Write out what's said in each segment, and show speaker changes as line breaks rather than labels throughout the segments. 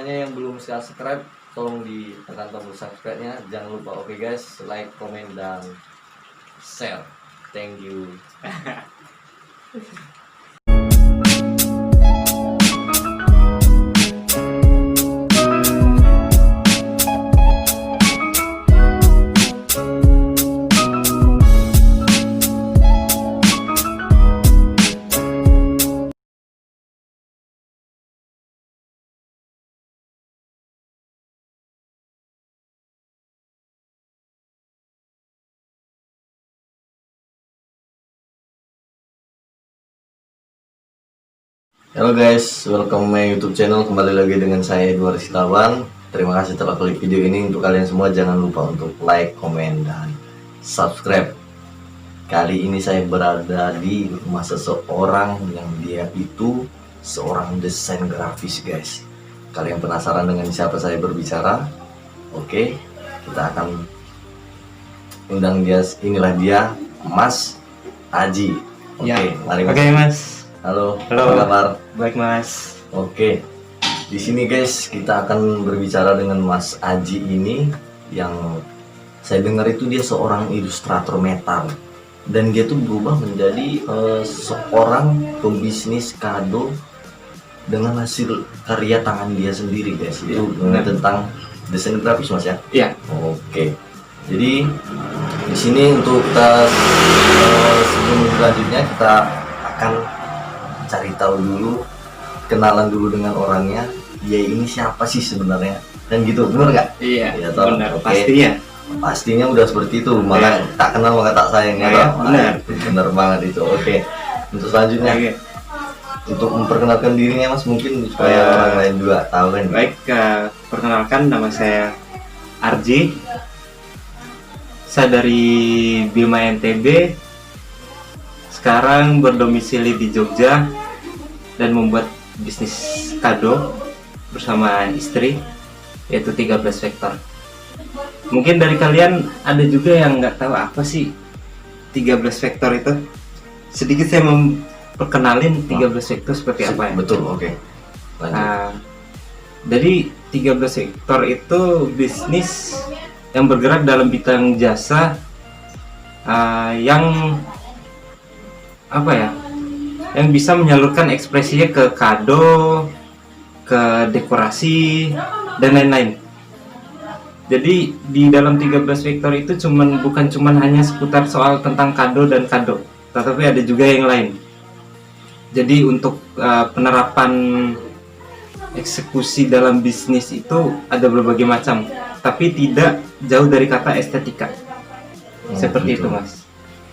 semuanya yang belum subscribe, tolong ditekan tombol subscribe-nya. Jangan lupa, oke guys, like, komen, dan share. Thank you. Halo guys, welcome my YouTube channel. Kembali lagi dengan saya Edward Sitaban. Terima kasih telah klik video ini. Untuk kalian semua jangan lupa untuk like, komen, dan subscribe. Kali ini saya berada di rumah seseorang yang dia itu seorang desain grafis guys. Kalian penasaran dengan siapa saya berbicara? Oke, kita akan undang dia. Inilah dia, Mas Aji. Oke, mari Mas.
Oke Mas.
Halo,
Halo.
apa kabar?
Baik Mas.
Oke, di sini guys kita akan berbicara dengan Mas Aji ini yang saya dengar itu dia seorang ilustrator metal dan dia tuh berubah menjadi seorang pembisnis kado dengan hasil karya tangan dia sendiri guys. Itu tentang desain grafis Mas ya?
Iya.
Oke, jadi di sini untuk kita sebelum selanjutnya kita akan cari tahu dulu, kenalan dulu dengan orangnya, dia ini siapa sih sebenarnya, dan gitu, bener nggak?
Iya,
Ya, toh?
benar.
Oke.
Pastinya.
Pastinya udah seperti itu, maka tak kenal maka tak sayang ya, toh?
benar.
Bener banget itu. Oke, untuk selanjutnya,
Oke.
untuk memperkenalkan dirinya Mas, mungkin supaya orang lain juga tahu kan.
Baik, perkenalkan nama saya Arji. Saya dari Bima NTB. Sekarang berdomisili di Jogja dan membuat bisnis kado bersama istri, yaitu 13 Vektor. Mungkin dari kalian ada juga yang nggak tahu apa sih 13 Vektor itu. Sedikit saya memperkenalin 13 Vektor seperti apa ya.
Betul, oke. Lanjut.
Jadi 13 Vektor itu bisnis yang bergerak dalam bidang jasa yang apa ya, yang bisa menyalurkan ekspresinya ke kado, ke dekorasi, dan lain-lain. Jadi di dalam 13 Vektor itu bukan cuman hanya seputar soal tentang kado dan kado, tetapi ada juga yang lain. Jadi untuk penerapan eksekusi dalam bisnis itu ada berbagai macam, tapi tidak jauh dari kata estetika. Seperti
gitu.
itu Mas.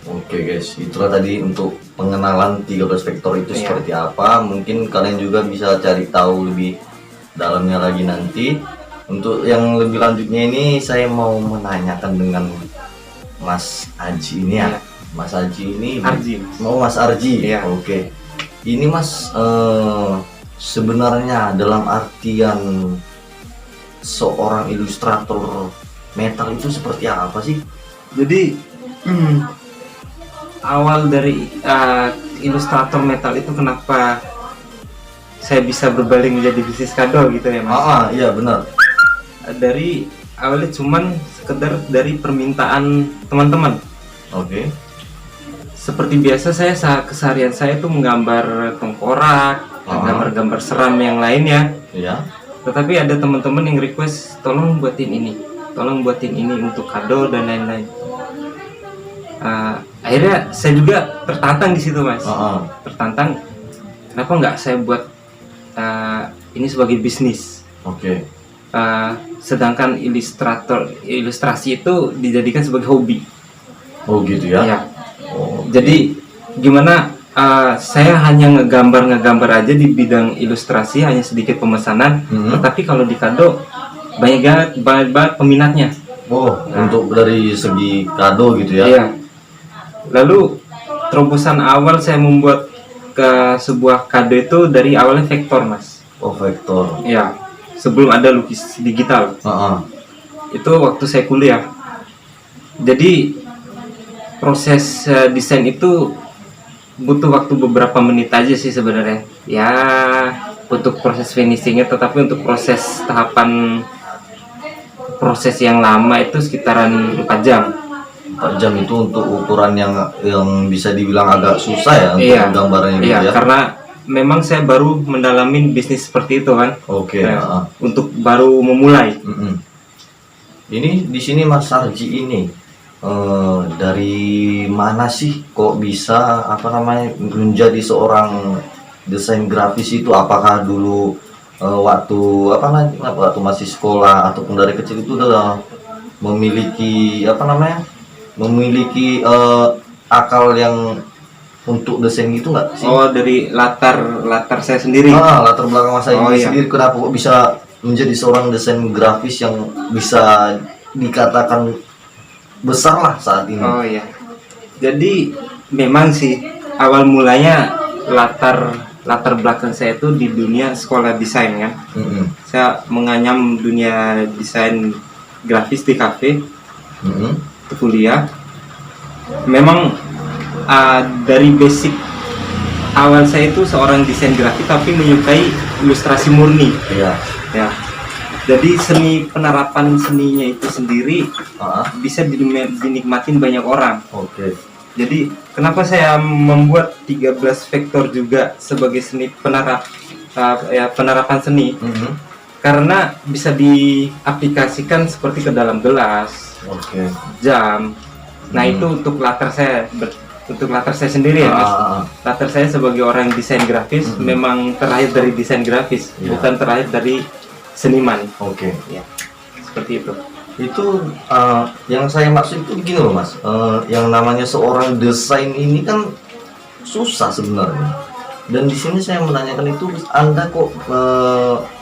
Oke guys, itulah tadi untuk pengenalan 13 Vektor itu seperti apa. Mungkin kalian juga bisa cari tahu lebih dalamnya lagi nanti. Untuk yang lebih lanjutnya ini saya mau menanyakan dengan Mas Aji ini ya. Mas Aji ini
Arji.
mau Mas Arji.
Iya.
Oke. Ini Mas sebenarnya dalam artian seorang ilustrator metal itu seperti apa sih?
Jadi awal dari ilustrator metal itu kenapa saya bisa berbaling menjadi bisnis kado gitu ya Mas?
Iya benar.
Dari awalnya cuman sekedar dari permintaan teman-teman.
Oke.
Seperti biasa keseharian saya itu menggambar tengkorak, gambar-gambar seram yang lainnya.
Iya.
Tetapi ada teman-teman yang request tolong buatin ini untuk kado dan lain-lain. Akhirnya saya juga tertantang di situ Mas. Tertantang, kenapa nggak saya buat ini sebagai bisnis?
Oke.
Sedangkan ilustrasi itu dijadikan sebagai hobi.
Oh gitu ya?
Ya.
Oh,
jadi gimana? Saya hanya ngegambar aja di bidang ilustrasi, hanya sedikit pemesanan. Tetapi kalau di kado banyak banget peminatnya.
Untuk dari segi kado gitu ya?
Iya. Lalu terobosan awal saya membuat ke sebuah kado itu dari awalnya vektor Mas.
Oh vektor.
Iya. Sebelum ada lukis digital. Itu waktu saya kuliah. Jadi proses desain itu butuh waktu beberapa menit aja sih sebenarnya. Ya untuk proses finishingnya, tetapi untuk proses yang lama itu sekitaran 4 jam.
4 jam itu untuk ukuran yang bisa dibilang agak susah ya untuk
Iya,
gambarannya gitu
iya,
ya.
karena memang saya baru mendalamin bisnis seperti itu kan.
Oke.
Nah, untuk baru memulai.
Mm-mm. Ini di sini Mas Arji ini dari mana sih kok bisa menjadi seorang desain grafis itu? Apakah dulu waktu masih sekolah ataupun dari kecil itu udah memiliki akal yang untuk desain gitu nggak sih?
Oh, dari latar saya sendiri.
Latar belakang Mas Arji
Oh, iya.
sendiri kenapa kok bisa menjadi seorang desain grafis yang bisa dikatakan besar lah saat ini?
Oh iya. Jadi memang sih awal mulanya latar belakang saya itu di dunia sekolah desain kan.
Mm-mm.
Saya menganyam dunia desain grafis di kafe,
Mm-mm.
kuliah. Memang dari basic awal saya itu seorang desain grafis tapi menyukai ilustrasi murni.
Iya.
Ya. Jadi penerapan seninya itu sendiri bisa dinikmatin banyak orang.
Oke.
Jadi kenapa saya membuat 13 vektor juga sebagai seni penerapan seni?
Mhm.
Karena bisa diaplikasikan seperti ke dalam gelas,
Oke.
jam. Nah, itu untuk latar saya sendiri ya, Mas. Latar saya sebagai orang desain grafis memang terlahir dari desain grafis,
Iya.
bukan terlahir dari seniman.
Oke.
Ya, seperti itu.
Itu yang saya maksud itu begini loh Mas. Yang namanya seorang desain ini kan susah sebenarnya. Dan di sini saya menanyakan itu, Anda kok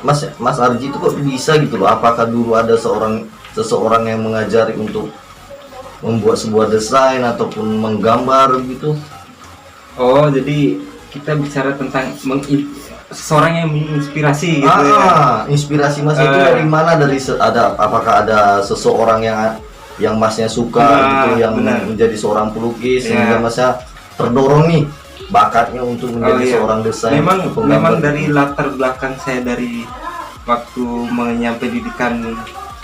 Mas Arji itu kok bisa gitu loh? Apakah dulu ada seseorang yang mengajari untuk membuat sebuah desain ataupun menggambar gitu?
Oh, jadi kita bicara tentang seseorang yang menginspirasi gitu ya.
Inspirasi Mas itu dari mana? Apakah ada seseorang yang Masnya suka gitu, yang
benar.
menjadi seorang pelukis sehingga Masnya terdorong nih bakatnya untuk menjadi seorang desain?
Memang dari latar belakang saya dari waktu mengenyam pendidikan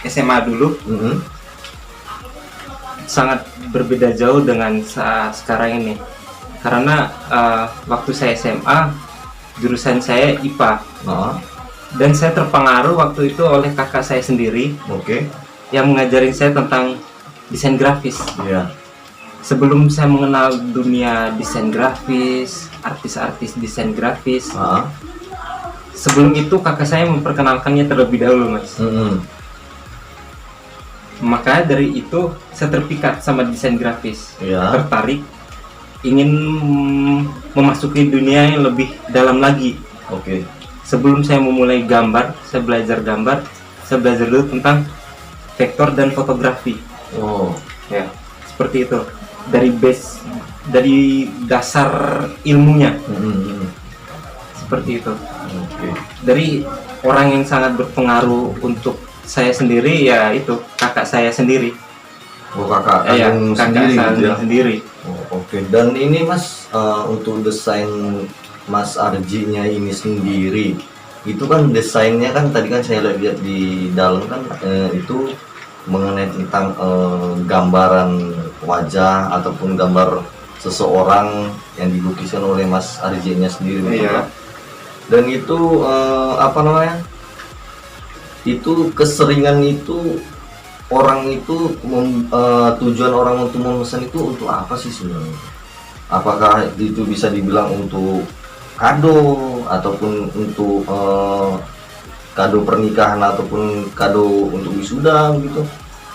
SMA dulu sangat berbeda jauh dengan saat sekarang ini. Karena waktu saya SMA jurusan saya IPA. Dan saya terpengaruh waktu itu oleh kakak saya sendiri.
Oke.
Yang mengajarin saya tentang desain grafis.
Iya.
Sebelum saya mengenal dunia desain grafis, artis-artis desain grafis, sebelum itu kakak saya memperkenalkannya terlebih dahulu, Mas. Maka dari itu saya terpikat sama desain grafis, tertarik, ingin memasuki dunia yang lebih dalam lagi.
Oke.
Sebelum saya memulai gambar, saya belajar dulu tentang vektor dan fotografi.
Oh,
ya, seperti itu. Dari dasar ilmunya, seperti itu.
Oke.
Dari orang yang sangat berpengaruh untuk saya sendiri, ya itu kakak saya sendiri.
Oh, kakak kandung sendiri gitu ya?
Sendiri.
Oh, oke. Dan ini Mas, untuk desain Mas Arjinya ini sendiri, itu kan desainnya kan tadi kan saya lihat di dalam kan itu mengenai tentang gambaran wajah ataupun gambar seseorang yang dilukiskan oleh Mas Arjinya sendiri.
Iya.
Dan itu itu keseringan itu orang itu tujuan orang untuk memesan itu untuk apa sih sebenarnya? Apakah itu bisa dibilang untuk kado ataupun untuk kado pernikahan ataupun kado untuk wisuda gitu?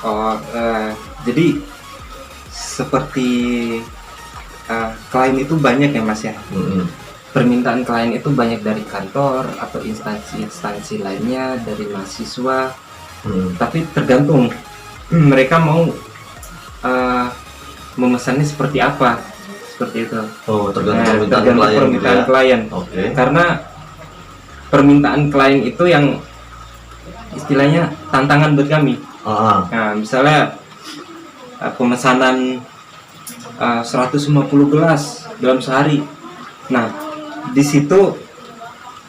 Oh, jadi seperti klien itu banyak ya Mas ya. Permintaan klien itu banyak dari kantor atau instansi lainnya, dari mahasiswa. Tapi tergantung mereka mau memesannya seperti apa, seperti itu.
Oh, tergantung permintaan
klien.
Okay.
Karena permintaan klien itu yang istilahnya tantangan buat kami. Nah, misalnya pemesanan 150 gelas dalam sehari. Nah, di situ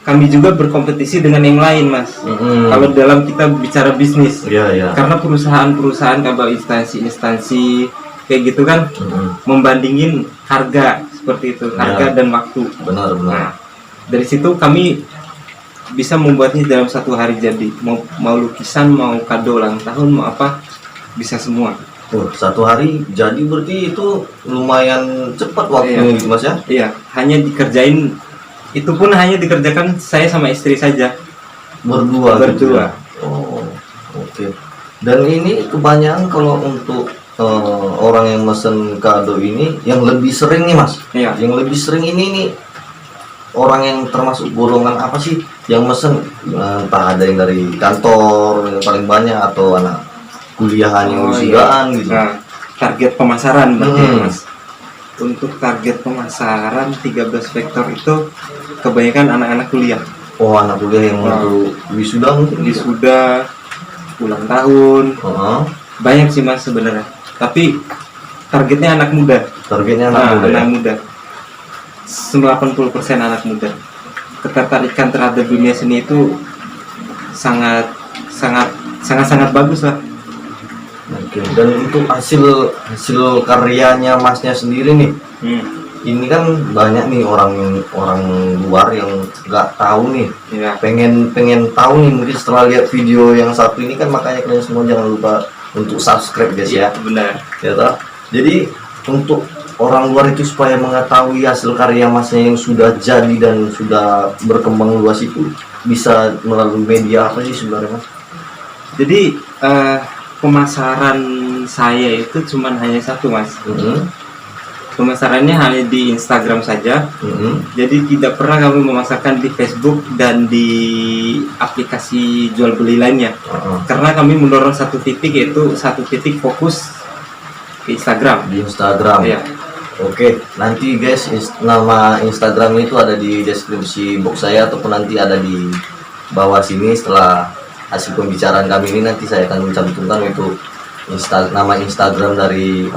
kami juga berkompetisi dengan yang lain, Mas. Kalau dalam kita bicara bisnis, karena perusahaan-perusahaan atau instansi-instansi kayak gitu kan membandingin harga seperti itu, harga dan waktu.
Benar.
Nah, dari situ kami bisa membuatnya dalam satu hari jadi. Mau lukisan, mau kado ulang tahun, mau apa, bisa semua.
Satu hari jadi berarti itu lumayan cepat waktunya gitu Mas ya?
Iya, hanya dikerjain, itu pun hanya dikerjakan saya sama istri saja.
Berdua. Gitu ya? Oh, oke. Dan ini kebanyakan kalau untuk orang yang mesen kado ini yang lebih sering nih Mas.
Iya.
Yang lebih sering ini nih orang yang termasuk golongan apa sih yang mesen? Entah ada yang dari kantor yang paling banyak atau anak kuliahan yang wisudaan gitu.
Nah, target pemasaran berarti Mas. Untuk target pemasaran 13 vektor itu kebanyakan anak-anak kuliah.
Oh, anak kuliah yang untuk wisuda mungkin?
Wisuda, ulang tahun. Banyak sih Mas sebenarnya. Tapi targetnya anak muda.
Targetnya anak muda.
Anak muda. 80% anak muda. Ketertarikan terhadap dunia seni itu sangat bagus lah.
Oke. Dan untuk hasil karyanya Masnya sendiri nih, ini kan banyak nih orang luar yang nggak tahu nih, pengen tahu nih, mungkin setelah lihat video yang satu ini kan, makanya kalian semua jangan lupa untuk subscribe guys ya.
Benar.
Ya toh? Jadi untuk orang luar itu supaya mengetahui hasil karya Masnya yang sudah jadi dan sudah berkembang luas itu bisa melalui media apa sih sebenarnya Mas?
Jadi pemasaran saya itu cuman hanya satu Mas. Pemasarannya hanya di Instagram saja. Jadi tidak pernah kami memasarkan di Facebook dan di aplikasi jual beli lainnya. Karena kami mendorong satu titik, yaitu satu titik fokus ke Instagram.
Di Instagram.
Iya.
Oke, nanti guys nama Instagram itu ada di deskripsi box saya ataupun nanti ada di bawah sini. Setelah hasil pembicaraan kami ini nanti saya akan mencantumkan itu nama Instagram dari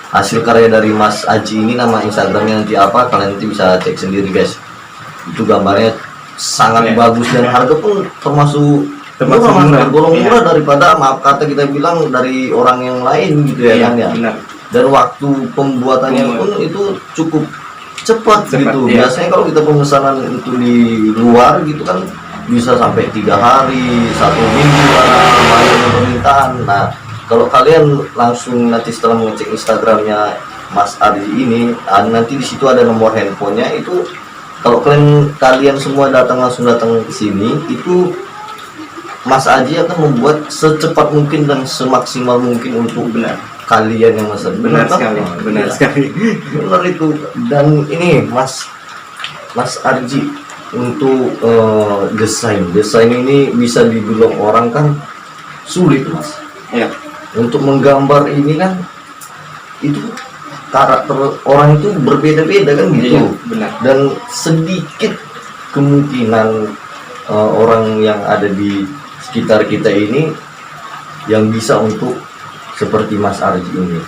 hasil karya dari Mas Aji ini. Nama Instagramnya nanti apa, kalian nanti bisa cek sendiri guys. Itu gambarnya sangat bagus dan harga pun termasuk murah, tergolong murah daripada, maaf kata kita bilang, dari orang yang lain gitu ya kan ya.
Benar.
Dan waktu pembuatannya pun itu cukup cepat gitu. Biasanya kalau kita pemesanan itu di luar gitu kan bisa sampai 3 hari, 1 minggu karena banyak permintaan. Nah, kalau kalian langsung nanti setelah mengecek Instagramnya Mas Ardi ini, nanti di situ ada nomor handphonenya. Itu kalau kalian semua langsung datang ke sini, itu Mas Aji akan membuat secepat mungkin dan semaksimal mungkin untuk kalian yang mesen.
Benar sekali.
Benar itu. Dan ini Mas Arji, untuk desain ini bisa dibilang orang kan sulit Mas.
Ya.
Untuk menggambar ini kan itu karakter orang itu berbeda-beda kan gitu.
Iya, benar.
Dan sedikit kemungkinan orang yang ada di sekitar kita ini yang bisa untuk seperti Mas Arji ini.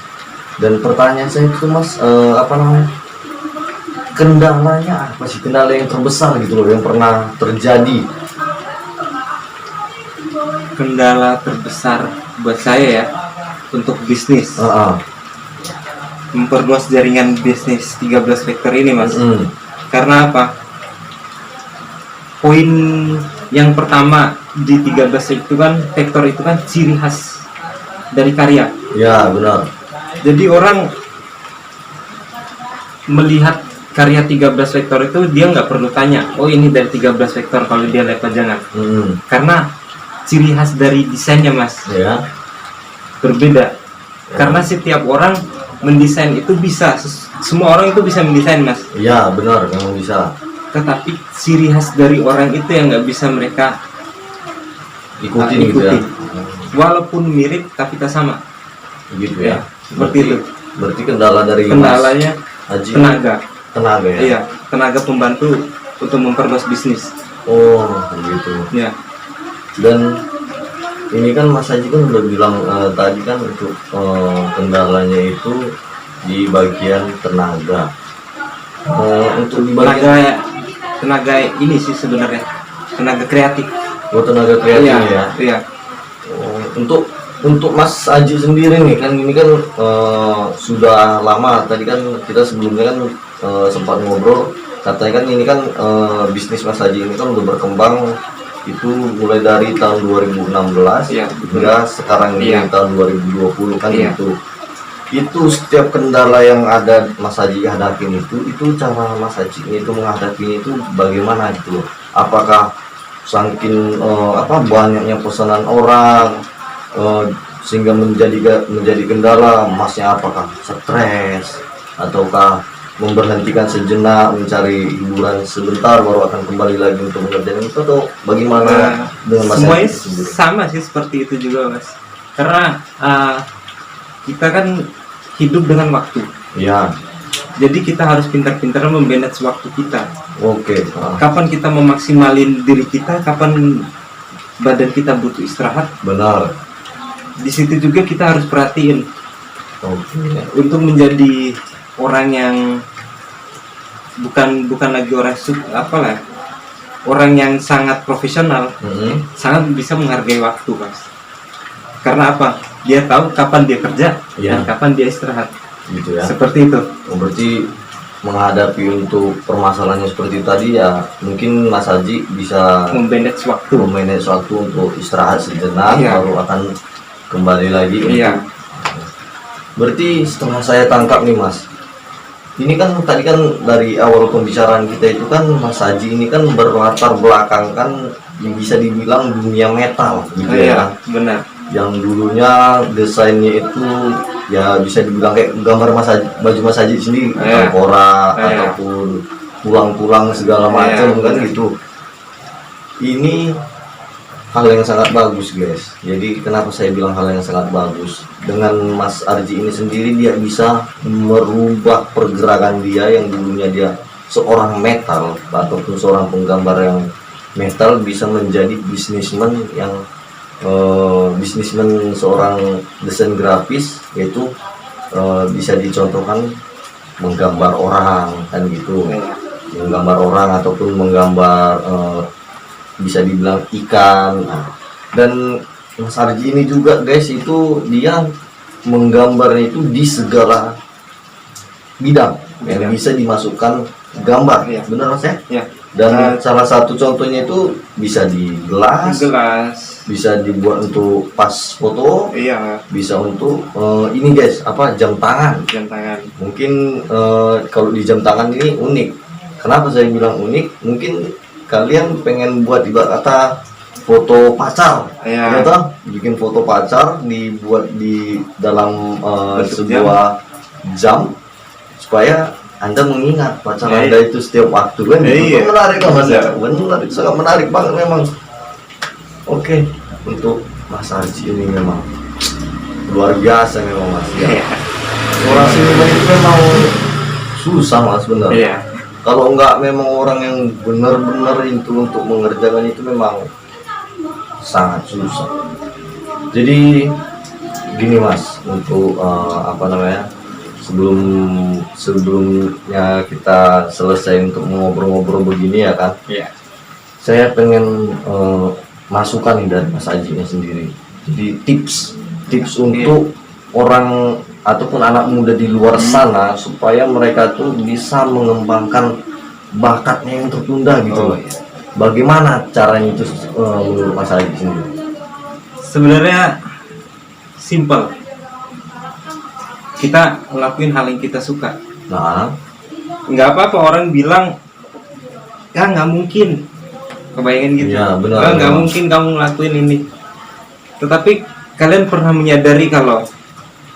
Dan pertanyaan saya itu Mas, kendalanya apa sih? Kendala yang terbesar gitu loh yang pernah terjadi.
Kendala terbesar buat saya ya untuk bisnis, memperluas jaringan bisnis 13 vektor ini Mas. Karena apa? Poin yang pertama di 13 itu kan, vektor itu kan ciri khas dari karya.
Ya benar.
Jadi orang melihat karya 13 vektor itu dia nggak perlu tanya, oh ini dari 13 vektor kalau dia lihat pajangan. Karena ciri khas dari desainnya Mas berbeda. Karena setiap orang mendesain itu bisa, semua orang itu bisa mendesain Mas.
Iya benar, memang bisa.
Tetapi ciri khas dari orang itu yang nggak bisa mereka
ikutin. Gitu ya.
Walaupun mirip tapi tak sama.
Gitu ya.
Seperti itu.
Berarti kendalanya
Mas
tenaga ya.
Iya, tenaga pembantu untuk memperluas bisnis.
Oh, gitu.
Ya.
Dan ini kan Mas Haji kan udah bilang tadi kan untuk kendalanya itu di bagian tenaga. Untuk di bagian
tenaga ini sih sebenarnya, tenaga kreatif.
Buat tenaga kreatif ya.
Iya.
Oh, untuk Mas Aji sendiri nih kan ini kan sudah lama, tadi kan kita sebelumnya kan sempat ngobrol, katanya kan ini kan bisnis Mas Aji ini kan udah berkembang itu mulai dari tahun 2016
Iya.
hingga sekarang ini
Iya.
tahun 2020 kan.
Iya.
Itu setiap kendala yang ada Mas Haji hadapin itu cara Mas Haji itu menghadapinya itu bagaimana gitu? Apakah saking banyaknya pesanan orang sehingga menjadi kendala Masnya, apakah stres ataukah memberhentikan sejenak mencari hiburan sebentar baru akan kembali lagi untuk mengerjakan itu, atau bagaimana dengan Mas
Semuanya
Haji sendiri?
sama sih seperti itu juga Mas, karena kita kan hidup dengan waktu.
Ya,
Jadi kita harus pintar-pintar memanage waktu kita.
oke.
Kapan kita memaksimalin diri kita, kapan badan kita butuh istirahat.
Benar.
Di situ juga kita harus perhatiin
Oke.
untuk menjadi orang yang bukan lagi orang yang sangat profesional, sangat bisa menghargai waktu, Mas. Karena apa? Dia tahu kapan dia kerja
Iya.
dan kapan dia istirahat.
Gitu ya.
Seperti itu.
Oh, berarti menghadapi untuk permasalahannya seperti tadi ya, mungkin Mas Haji bisa
Memanage waktu.
memanage waktu untuk istirahat sejenak,
Iya.
baru akan kembali lagi.
Iya.
Berarti setelah saya tangkap nih Mas, ini kan tadi kan dari awal pembicaraan kita itu kan Mas Haji ini kan berlatar belakang kan bisa dibilang dunia metal gitu ya.
Iya, benar.
Yang dulunya desainnya itu ya bisa dibilang kayak gambar baju Mas Haji sendiri,
Iya.
tengkorak
Iya.
ataupun tulang-tulang segala macam
Iya,
kan
benar.
gitu. Ini hal yang sangat bagus guys. Jadi kenapa saya bilang hal yang sangat bagus? Dengan Mas Arji ini sendiri dia bisa merubah pergerakan dia yang dulunya dia seorang metal ataupun seorang penggambar yang metal bisa menjadi bisnismen seorang desain grafis, yaitu bisa dicontohkan menggambar orang kan gitu, menggambar orang ataupun menggambar bisa dibilang ikan. Nah, dan Mas Arji ini juga guys itu dia menggambarnya itu di segala bidang yang bisa dimasukkan gambar.
Iya.
Benar Mas ya?
Ya.
Dan salah satu contohnya itu bisa di gelas, bisa dibuat untuk pas foto,
Iya.
bisa untuk ini guys jam tangan.
Jam tangan.
Mungkin kalau di jam tangan ini unik. Kenapa saya bilang unik? Mungkin kalian pengen buat ibarat kata foto pacar,
Iya.
ya toh? Bikin foto pacar dibuat di dalam
Bentuk
sebuah jam supaya Anda mengingat pacar
Iya.
Anda itu setiap waktu kan.
Iya.
Itu menarik kan Mas ya?
Iya.
Benar, sangat menarik banget memang. Oke, untuk Mas Haji ini memang luar biasa memang Mas ya.
Iya.
Orang seniman itu memang susah Mas, benar.
Iya.
Kalau enggak memang orang yang benar-benar itu untuk mengerjakan itu memang sangat susah. Jadi gini Mas, untuk sebelumnya kita selesai untuk ngobrol-ngobrol begini ya kan,
Iya.
saya pengen masukan nih dari Mas Ajinya sendiri. Jadi tips untuk orang ataupun anak muda di luar sana supaya mereka tuh bisa mengembangkan bakatnya yang tertunda gitu loh.
iya.
Bagaimana caranya itu menurut Mas Aji sendiri?
Sebenarnya simple. Kita ngelakuin hal yang kita suka.
Nah,
Nggak apa-apa orang bilang, ya nggak mungkin. Kebayangan gitu.
Iya, benar,
"Ah, nggak
benar.
mungkin kamu ngelakuin ini." Tetapi kalian pernah menyadari kalau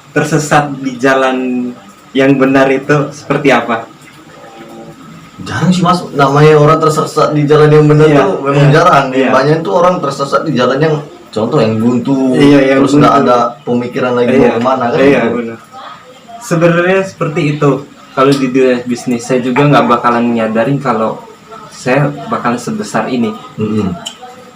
tersesat di jalan yang benar itu seperti apa?
jarang sih Mas, namanya orang tersesat di jalan yang benar
Iya,
tuh memang
iya,
jarang.
iya.
Banyak tuh orang tersesat di jalan yang contoh yang buntu,
Iya, yang
terus nggak
buntu.
ada pemikiran lagi mau kemana kan?
Iya,
gitu.
benar. Sebenarnya seperti itu. Kalau di dunia bisnis saya juga nggak bakalan menyadari kalau saya bakalan sebesar ini.
Mm-mm.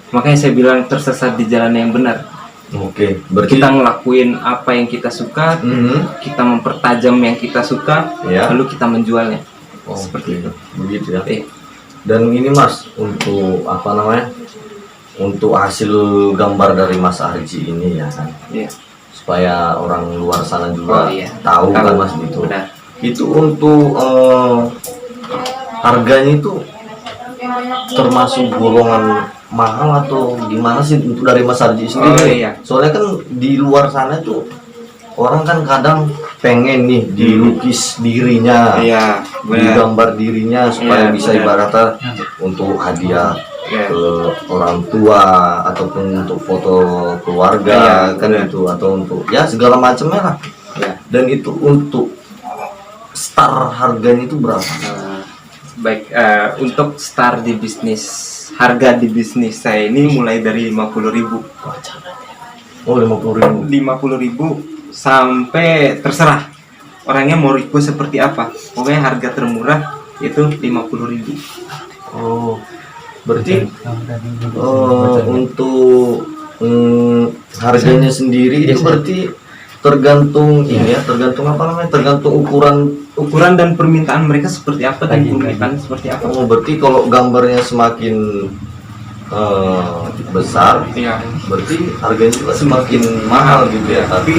Makanya saya bilang tersesat di jalan yang benar.
Oke, berarti
Kita ngelakuin apa yang kita suka,
Mhm.
kita mempertajam yang kita suka,
Ya.
lalu kita menjualnya.
Oh,
Seperti itu.
begitu ya. Dan ini Mas, untuk apa namanya? Untuk hasil gambar dari Mas Arji ini ya kan.
Iya.
Supaya orang luar sana juga
Oh, iya.
tahu kan
Tahu.
Mas gitu.
Benar.
Itu untuk harganya itu termasuk golongan mahal atau gimana sih untuk dari Mas Arji sendiri?
Oh, iya.
Soalnya kan di luar sana tuh orang kan kadang pengen nih dilukis dirinya,
Iya, benar.
digambar dirinya supaya
Iya,
bisa
benar.
ibaratnya untuk hadiah
Iya.
ke orang tua ataupun untuk foto keluarga
Iya,
kan
benar.
itu, atau untuk ya segala macamnya lah.
Iya.
Dan itu untuk start harganya itu berapa?
Baik, untuk start di bisnis, harga di bisnis saya ini mulai dari 50.000.
Oh 50.000.
50.000 sampai terserah orangnya mau request seperti apa. Pokoknya harga termurah itu 50.000.
Oh berarti untuk harganya sendiri itu berarti tergantung ini ya, tergantung apa namanya, tergantung
Ukuran dan permintaan mereka seperti apa dan permintaan seperti apa.
Oh berarti kalau gambarnya semakin besar,
Iya.
berarti harganya juga semakin mahal gitu ya. Tapi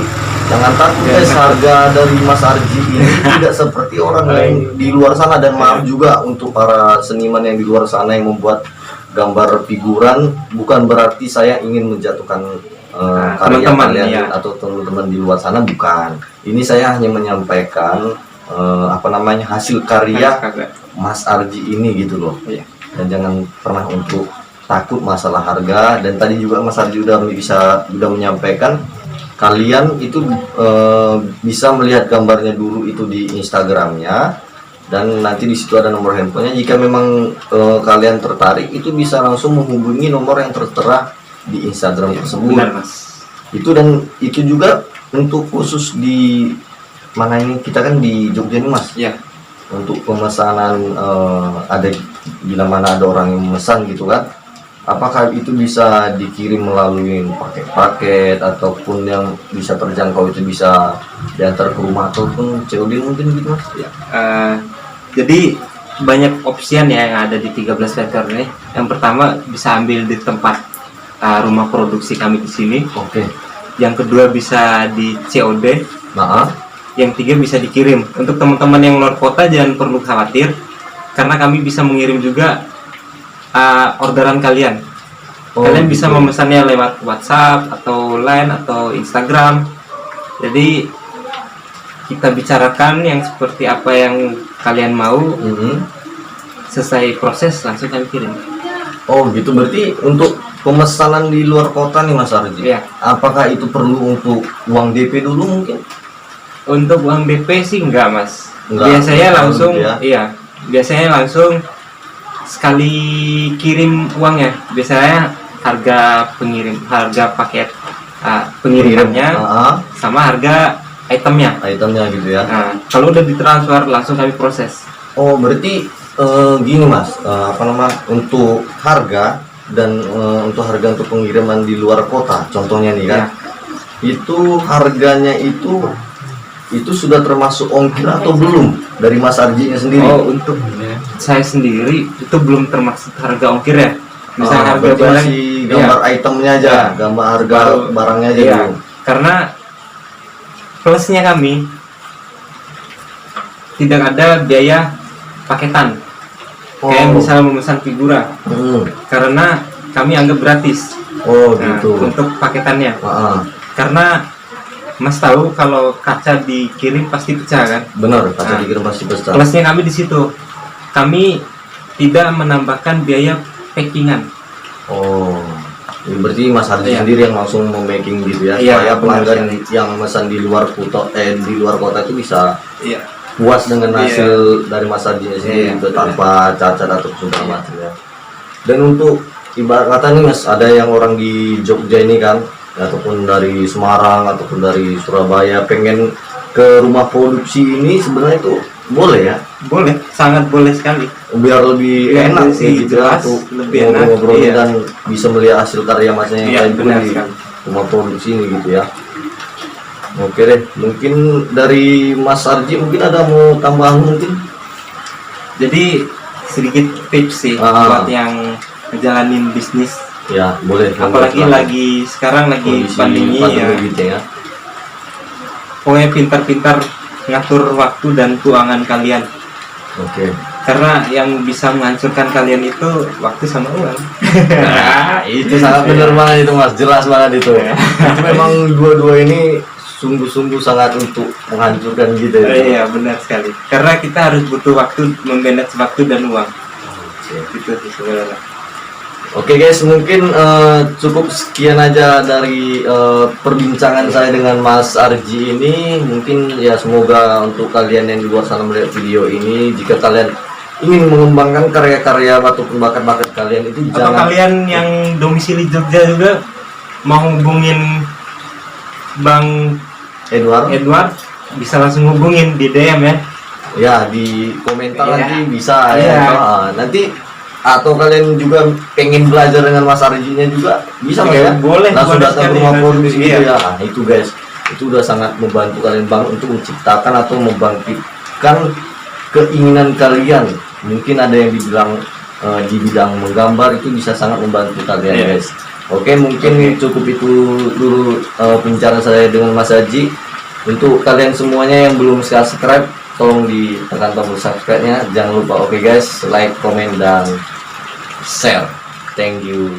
jangan takut
Iya.
guys, harga dari Mas Arji ini tidak seperti orang yang di luar sana. Dan maaf juga untuk para seniman yang di luar sana yang membuat gambar figuran, bukan berarti saya ingin menjatuhkan karya
teman-teman,
kalian
iya.
atau teman-teman di luar sana, bukan. Ini saya hanya menyampaikan apa namanya, hasil karya
Kagak.
Mas Arji ini gitu loh.
Iya.
Dan jangan pernah untuk takut masalah harga. Dan tadi juga Mas Arji udah menyampaikan kalian itu bisa melihat gambarnya dulu itu di Instagramnya, dan nanti di situ ada nomor handphonenya. Jika memang kalian tertarik, itu bisa langsung menghubungi nomor yang tertera di Instagram tersebut.
Benar, Mas.
Itu, dan itu juga untuk khusus di mana ini, kita kan di Jogja nih Mas.
Iya.
Untuk pemesanan ada bila mana ada orang yang memesan gitu kan, apakah itu bisa dikirim melalui paket ataupun yang bisa terjangkau, itu bisa diantar ke rumah ataupun COD mungkin gitu Mas?
Ya. Jadi banyak opsian ya yang ada di 13 meter ini. Yang pertama bisa ambil di tempat rumah produksi kami di sini.
Oke.
Yang kedua bisa di COD.
Nah,
Yang tiga bisa dikirim. Untuk teman-teman yang luar kota jangan perlu khawatir, karena kami bisa mengirim juga orderan kalian. Kalian bisa
gitu.
memesannya lewat WhatsApp atau Line atau Instagram. Jadi kita bicarakan yang seperti apa yang kalian mau. Selesai proses langsung kami kirim.
Oh gitu, berarti untuk pemesanan di luar kota nih Mas Arji,
Iya.
apakah itu perlu untuk uang DP dulu mungkin?
Untuk uang DP sih enggak, Mas.
Enggak,
Biasanya
enggak
langsung
gitu ya?
iya. Biasanya langsung sekali kirim uangnya. Biasanya harga paket pengirimannya sama harga itemnya.
Itemnya gitu ya.
Nah, kalau udah ditransfer langsung kami proses.
Oh berarti gini Mas, apa nama, untuk harga dan untuk harga untuk pengiriman di luar kota, contohnya nih kan, itu harganya itu sudah termasuk ongkir atau belum dari Mas Arji-nya sendiri?
Oh, untuk saya sendiri itu belum termasuk harga ongkir ya. Misalnya harga
berarti
barang,
masih gambar itemnya aja,
Iya.
gambar harga barangnya aja
iya,
dulu.
karena plusnya kami tidak ada biaya paketan. Kayak misalnya memesan figura, karena kami anggap gratis.
Oh
Nah,
gitu.
untuk paketannya.
Ah,
Karena Mas tahu kalau kaca dikirim pasti pecah kan?
benar, kaca
Nah,
dikirim pasti besar.
Plusnya kami di situ. Kami tidak menambahkan biaya packingan.
Oh, ya, berarti Mas Arji
Iya.
sendiri yang langsung memaking gitu ya,
Iya,
supaya
benar
pelanggan
sekali.
yang memesan di luar kota itu bisa
Iya.
puas dengan
Iya.
hasil dari Mas Arji sendiri,
Iya,
itu tanpa cacat atau segala macam ya. Dan untuk ibarat kata nih Mas, ada yang orang di Jogja ini kan, ataupun dari Semarang ataupun dari Surabaya pengen ke rumah produksi ini, sebenarnya itu boleh ya,
Boleh, sangat boleh sekali.
biar lebih
Iya,
enak
sih,
gitu ya,
jelas,
untuk
lebih enak,
ngobrol-ngobrol
iya.
dan bisa melihat hasil karya Masnya yang
Iya,
lain pun
benar
di
sekali.
rumah produksi ini gitu ya. Oke deh, mungkin dari Mas Arji mungkin ada mau tambahan mungkin?
Jadi sedikit tips sih buat yang ngejalanin bisnis.
Ya, boleh.
Apalagi lagi sekarang lagi
Kondisi
pandemi ya.
gitu ya.
Pokoknya pintar-pintar ngatur waktu dan keuangan kalian.
Oke.
Karena yang bisa menghancurkan kalian itu waktu sama uang.
Nah, itu sangat benar banget itu Mas, jelas banget itu. Itu memang dua-dua ini sungguh-sungguh sangat untuk menghancurkan kita.
Iya, benar sekali. Karena kita harus butuh waktu memanage waktu dan uang. Gitu sih sebenarnya.
Oke guys, mungkin cukup sekian aja dari perbincangan saya dengan Mas Arji ini. Mungkin ya semoga untuk kalian yang di luar sana melihat video ini, jika kalian ingin mengembangkan karya-karya ataupun bakat-bakat kalian itu
Atau kalian yang domisili Jogja juga mau hubungin Bang Edward bisa langsung hubungin di DM ya.
Ya, di komentar nanti bisa
Iya.
ya. Nanti atau kalian juga pengen belajar dengan Mas Arjinya juga bisa Mas ya?
Boleh,
langsung
boleh
datang ke
sekali,
rumah
nanti.
produksi gitu
Iya.
ya. Nah, itu guys, itu udah sangat membantu kalian Bang untuk menciptakan atau membangkitkan keinginan kalian. Mungkin ada yang dibilang di bidang menggambar itu bisa sangat membantu kalian
Iya.
guys. Oke, mungkin cukup itu dulu pembicaraan saya dengan Mas Arji. Untuk kalian semuanya yang belum subscribe, tolong ditekan tombol subscribe-nya. Jangan lupa, oke guys, like, komen, dan share. Thank you.